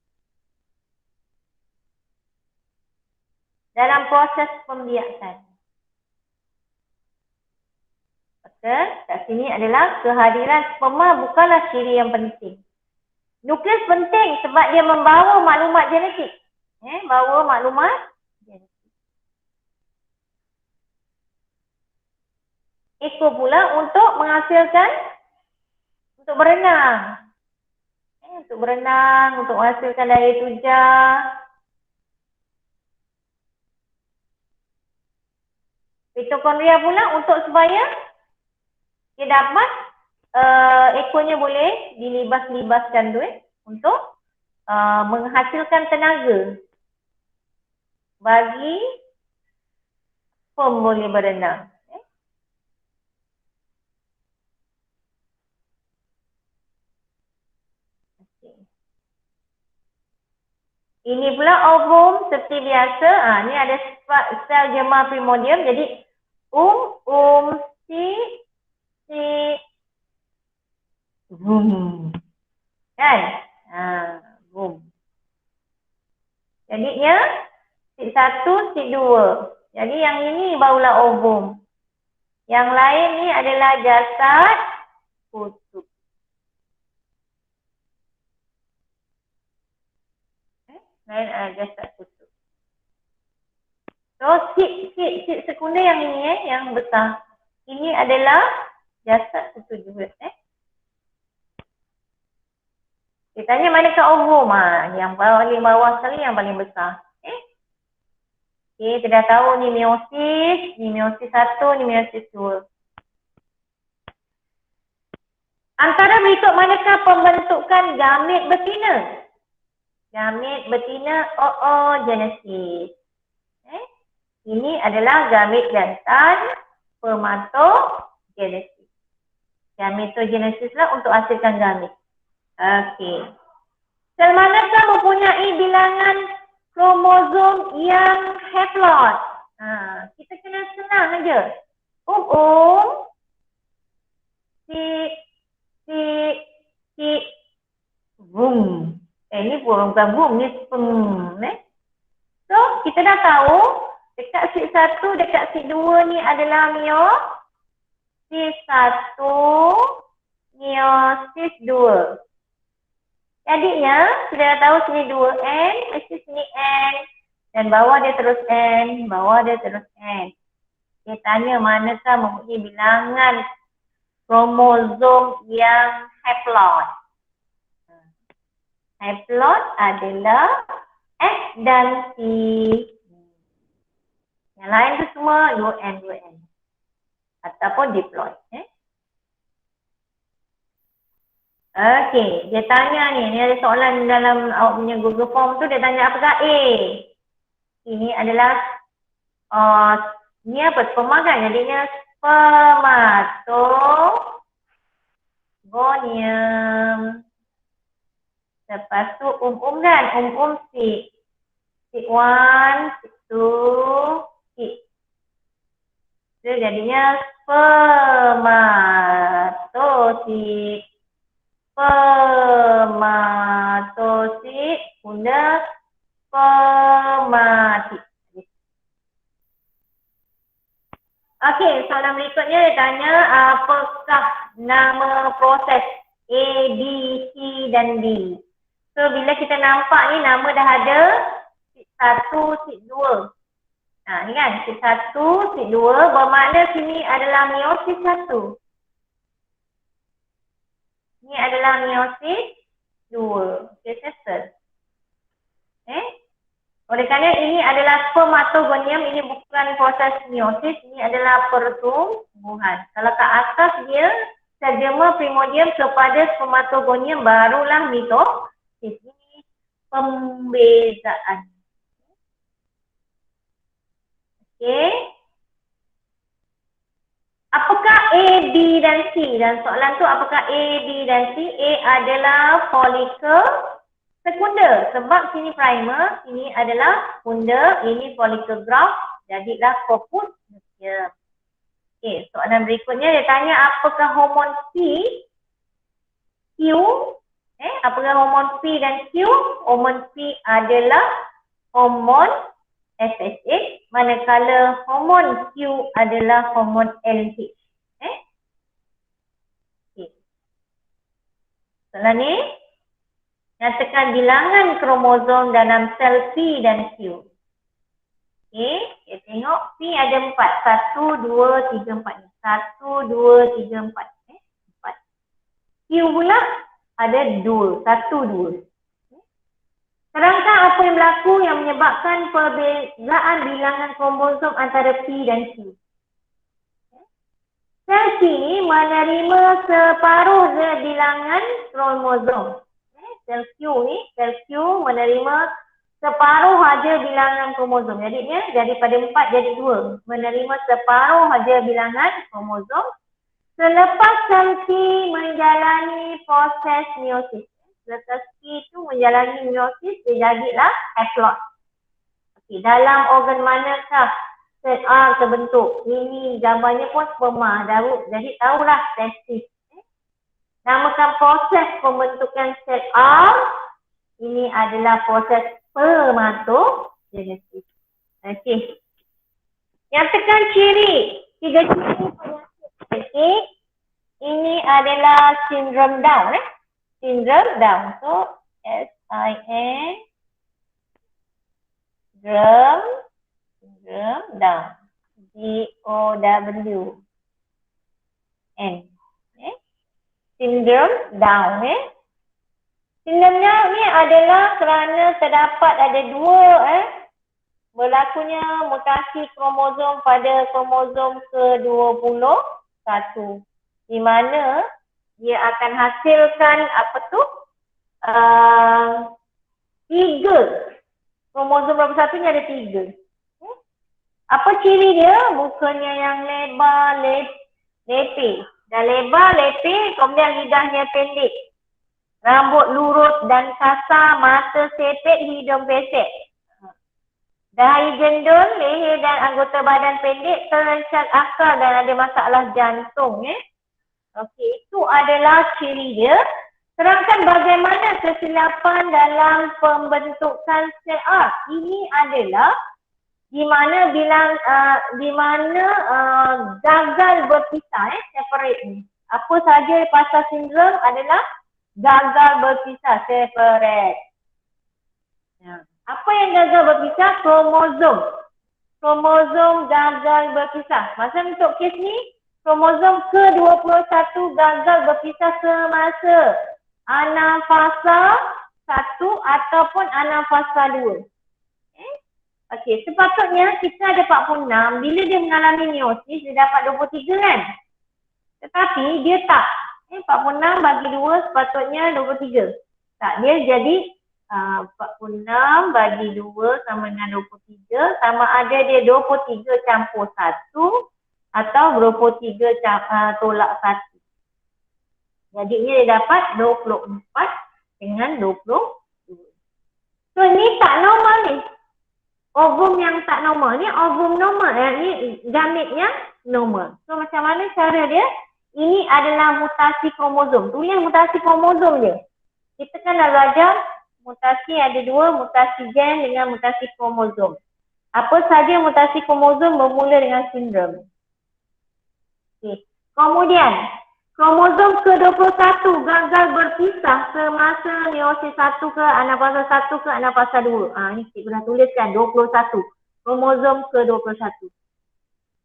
dalam proses pembiakan? Maka kat sini adalah kehadiran sperma bukanlah ciri yang penting. Nukleus penting sebab dia membawa maklumat genetik. Bawa maklumat genetik. Eko pula untuk menghasilkan, untuk berenang. Untuk berenang, untuk menghasilkan daya tujar. Mitokondria pula untuk supaya dia dapat ekornya boleh dilibas-libaskan tu untuk menghasilkan tenaga bagi sperm boleh berenang. Ini pula ovum seperti biasa. Ni ada sel germa primordium. Jadi si kan? Jadinya sik 1, sik 2. Jadi yang ini barulah ovum. Yang lain ni adalah jasad kutub. Lain adalah jasad kutub. So sik sekunder yang ini yang besar. Ini adalah jasad kutub juga. Dia tanya manakah ovum? Yang paling bawah sekali yang paling besar. Kita dah tahu ni meiosis 1, ni meiosis 2. Antara berikut manakah pembentukan gamit betina? Gamit betina oogenesis. Ini adalah gamit jantan spermatogenesis. Gametogenesis lah untuk hasilkan gamit. Okey. Sel manakah mempunyai bilangan kromosom yang haplot? Kita kena senang aja. Boom. Ini bukan boom, ni sperm. So, kita dah tahu dekat sik 1, dekat sik 2 ni adalah meiosis 1, meiosis 2. Jadinya, kita dah tahu sini 2N, mesti sini N. Dan bawah dia terus N, bawah dia terus N. Dia tanya manakah mempunyai bilangan kromosom yang haplot. Haplot adalah X dan C. Yang lain tu semua 2N, 2N. Ataupun diploid. Okey, dia tanya ni ada soalan dalam awak punya Google Form tu, dia tanya apakah A? Ini adalah ni apa, sperma kan? Jadinya spermatogonium. Lepas tu kan? Sik 1, sik 2, sik. So, jadinya spermatosit. Spermatosit guna spermatik. Okey, soalan berikutnya dia tanya apakah nama proses A, B, C dan D. So bila kita nampak ni nama dah ada sik 1, sik 2. Ni kan sik 1, sik 2 bermakna sini adalah meiosis 1. Ini adalah meiosis 2. Okay, settle. Oleh kerana ini adalah spermatogonium, ini bukan proses meiosis, ini adalah pertumbuhan. Kalau ke atas dia sel germa primordium kepada spermatogonium barulah mitosis. Ini pembezaan. Okey. Apakah A, B dan C? Dan soalan tu apakah A, B dan C? A adalah folikel sekunder. Sebab sini primer, ini adalah sekunder, ini folikel graft, jadilah corpus luteum. Okey, soalan berikutnya dia tanya apakah hormon C, Q Apakah hormon P dan Q? Hormon P adalah hormon FSH, manakala hormon Q adalah hormon LH. Soalan ni, nyatakan bilangan kromosom dalam sel P dan Q. Kita tengok P ada 4. 1, 2, 3, 4 ni. 1, 2, 3, 4. 4. Q pula ada 2. 1, 2. Terangkan apa yang berlaku yang menyebabkan perbezaan bilangan kromosom antara P dan Q. Sel P ni menerima separuh bilangan kromosom. Sel Q ni, sel Q menerima separuh saja bilangan kromosom. Jadi pada 4 jadi 2. Menerima separuh saja bilangan kromosom. Selepas sel P menjalani proses meiosis. Selepas P itu menjalani meiosis, dia jadilah haploid. Dalam organ manakah sel R terbentuk? Ini gambarnya pun sperma. Jadi tahulah testis. Namakan proses pembentukan sel R. Ini adalah proses spermatogenesis. Okey. Nyatakan ciri. 3 ciri penyakit. Ini adalah sindrom Down. Sindrom Down. So, S-I-N Syndrome Down. D-O-W-N. Sindrom Down. Sindrom Down ni adalah kerana terdapat ada 2 berlakunya mutasi kromosom pada kromosom ke-21, di mana dia akan hasilkan 3. Kromosom 21 ni ada 3. Apa ciri dia? Mukanya yang lebar, lepeh. Dah lebar, lepeh, kemudian lidahnya pendek. Rambut lurus dan kasar, mata sepet, hidung pesek. Dahi gendul, leher dan anggota badan pendek, terencat akal dan ada masalah jantung. Okey, itu adalah ciri dia. Terangkan bagaimana kesilapan dalam pembentukan sel R. Ini adalah di mana gagal berpisah, separate ni. Apa saja pasal sindrom adalah gagal berpisah, separate. Apa yang gagal berpisah? Kromosom. Kromosom gagal berpisah. Macam untuk kes ni, kromosom ke-21 gagal berpisah semasa anafasa 1 ataupun anafasa 2. Okey, sepatutnya kita ada 46. Bila dia mengalami meiosis, dia dapat 23 kan? Tetapi dia tak. 46 bagi 2 sepatutnya 23. Tak, dia jadi 46 bagi 2 sama dengan 23. Sama ada dia 23 campur 1 atau 23 tolak 1. Jadinya dia dapat 24 dengan 22. So ni tak normal ni. Ovum yang tak normal ni ovum normal. Ni gametnya normal. So macam mana cara dia? Ini adalah mutasi kromosom. Tulis mutasi kromosom dia. Kita kan dah belajar mutasi ada 2, mutasi gen dengan mutasi kromosom. Apa saja mutasi kromosom bermula dengan sindrom. Okay. Kemudian kromosom ke-21 gagal berpisah semasa meiosis 1 ke anafasa 1 ke anafasa 2. Ni cikgu dah tuliskan 21. Kromosom ke-21.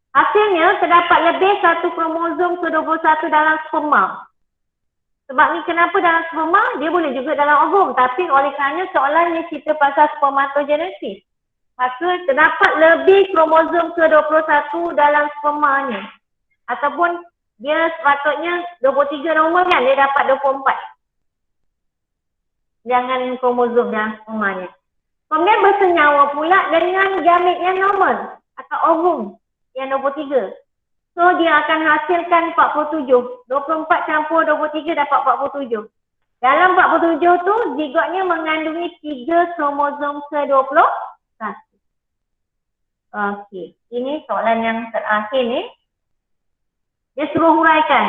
Hasilnya terdapat lebih 1 kromosom ke-21 dalam sperma. Sebab ni kenapa dalam sperma? Dia boleh juga dalam ovum. Tapi oleh kerana soalan ni cerita pasal spermatogenesis. Maka terdapat lebih kromosom ke-21 dalam sperma ni. Ataupun dia sepatutnya 23 normal kan, dia dapat 24. Jangan kromosom dalam sperma ni. Kemudian bersenyawa pula dengan gamet yang normal atau ovum yang 23. So dia akan hasilkan 47. 24 campur 23 dapat 47. Dalam 47 tu zigotnya mengandungi 3 kromosom ke-21. Okey, ini soalan yang terakhir ni. Dia suruh huraikan.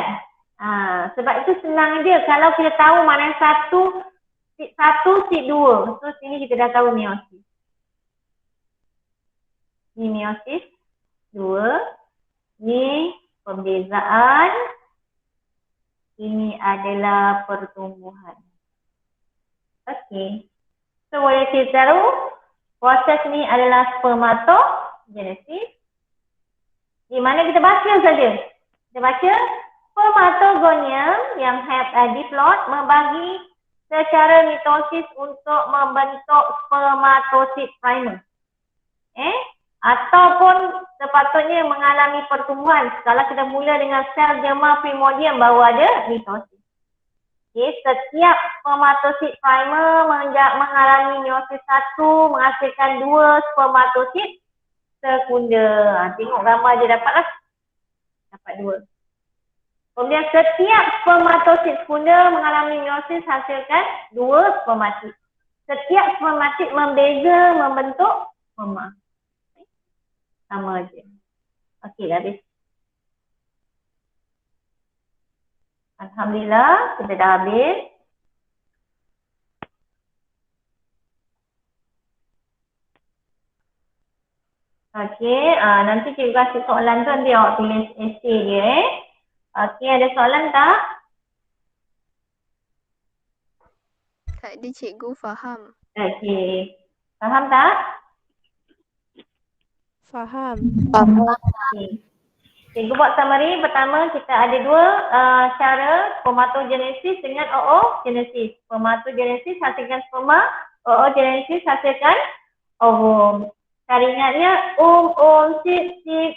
Sebab itu senang je kalau kita tahu mana seat 1, seat 2. So sini kita dah tahu meiosis. Ni meiosis 2. Ni pembezaan. Ini adalah pertumbuhan. Okey. So boleh kita tahu proses ni adalah spermatogenesis. Di mana kita baca saja. Kita baca spermatogonium yang diplot membagi secara mitosis untuk membentuk spermatosid primer. Ataupun sepatutnya mengalami pertumbuhan. Kalau kita mula dengan sel germa primordium baru ada mitosis. Setiap spermatosid primer mengalami meiosis 1 menghasilkan 2 spermatosid sekunder. Tengok gambar je dapatlah. Dapat 2. Kemudian setiap spermatosid sekunder mengalami meiosis hasilkan 2 spermatid. Setiap spermatid membeza membentuk sperma. Sama je. Okey, dah habis. Alhamdulillah, kita dah habis. Okey, nanti cikgu kasih soalan tu nanti awak tulis essay dia. Okey, ada soalan tak? Tak ada cikgu, faham. Okey. Faham tak? Faham. Okay. Cikgu buat summary. Pertama, kita ada 2 cara spermatogenesis dengan oogenesis. Spermatogenesis hasilkan sperma, oogenesis hasilkan ovum. Cara ingatnya sit.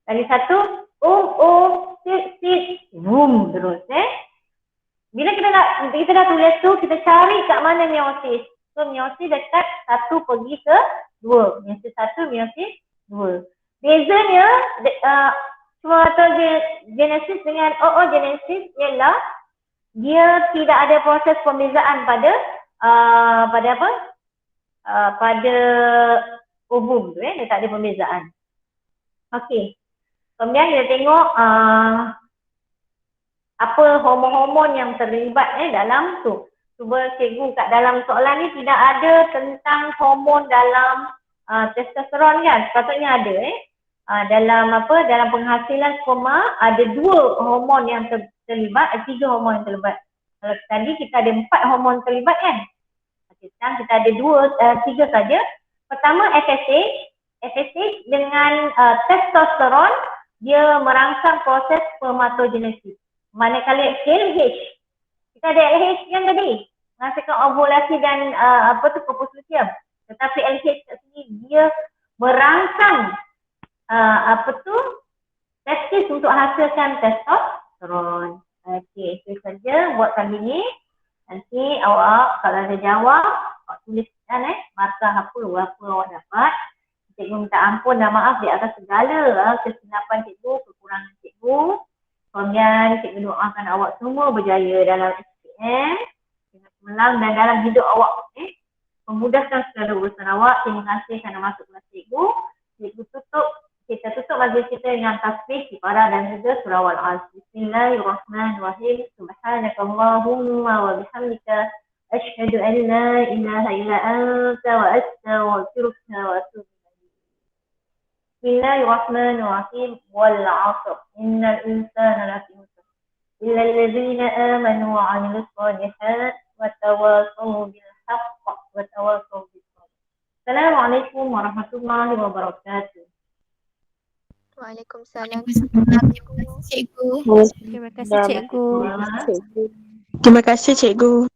Lagi satu sit terus Bila kita dah tulis tu, kita cari kat mana meiosis. So meiosis dekat 1 pergi ke 2. Meiosis 1, meiosis 2. Bezanya spermatogenesis dengan oogenesis ialah dia tidak ada proses pembezaan pada pada ovum tu dia tak ada pembezaan. Okey. Kemudian kita tengok apa hormon-hormon yang terlibat dalam tu. Cuba cikgu kat dalam soalan ni tidak ada tentang hormon dalam testosteron kan? Sepatutnya ada dalam penghasilan sperma ada 2 hormon yang terlibat, 3 hormon yang terlibat. Kalau tadi kita ada 4 hormon terlibat kan? Sekarang kita ada 3 saja. Pertama FSH dengan testosteron dia merangsang proses spermatogenesis. Manakala LH, kita ada LH kan tadi menghasilkan ovulasi dan kopulasium. Tetapi LH kat sini dia merangsang testis untuk hasilkan testosteron. Okey, itu saja buat kali ni. Nanti awak kalau ada jawab, awak tuliskan markah apa awak dapat. Cikgu minta ampun dan maaf di atas segala kesilapan cikgu, kekurangan cikgu. Kemudian cikgu doakan awak semua berjaya dalam SPM, dengan cemerlang dan dalam hidup awak. Memudahkan segala urusan awak. Terima kasih kerana masuk kelas cikgu. Kita tutup majlis kita dengan tasbih, kifarah dan juga surah Al-As. Bismillahirrahmanirrahim. Subhanakallahumma wa bihamdika asyhadu an la ilaha illa anta wa astaghfiruka wa atubu ilaik. Bismillahirrahmanirrahim. Wal 'asr. Innal insana lafi khusr. Illa alladhina amanu wa 'amilus shalihat wa tawassaw bil haqq wa tawassaw bis sabr. Assalamualaikum warahmatullahi wabarakatuh. Waalaikumsalam. Cikgu. Terima kasih cikgu. Terima kasih cikgu.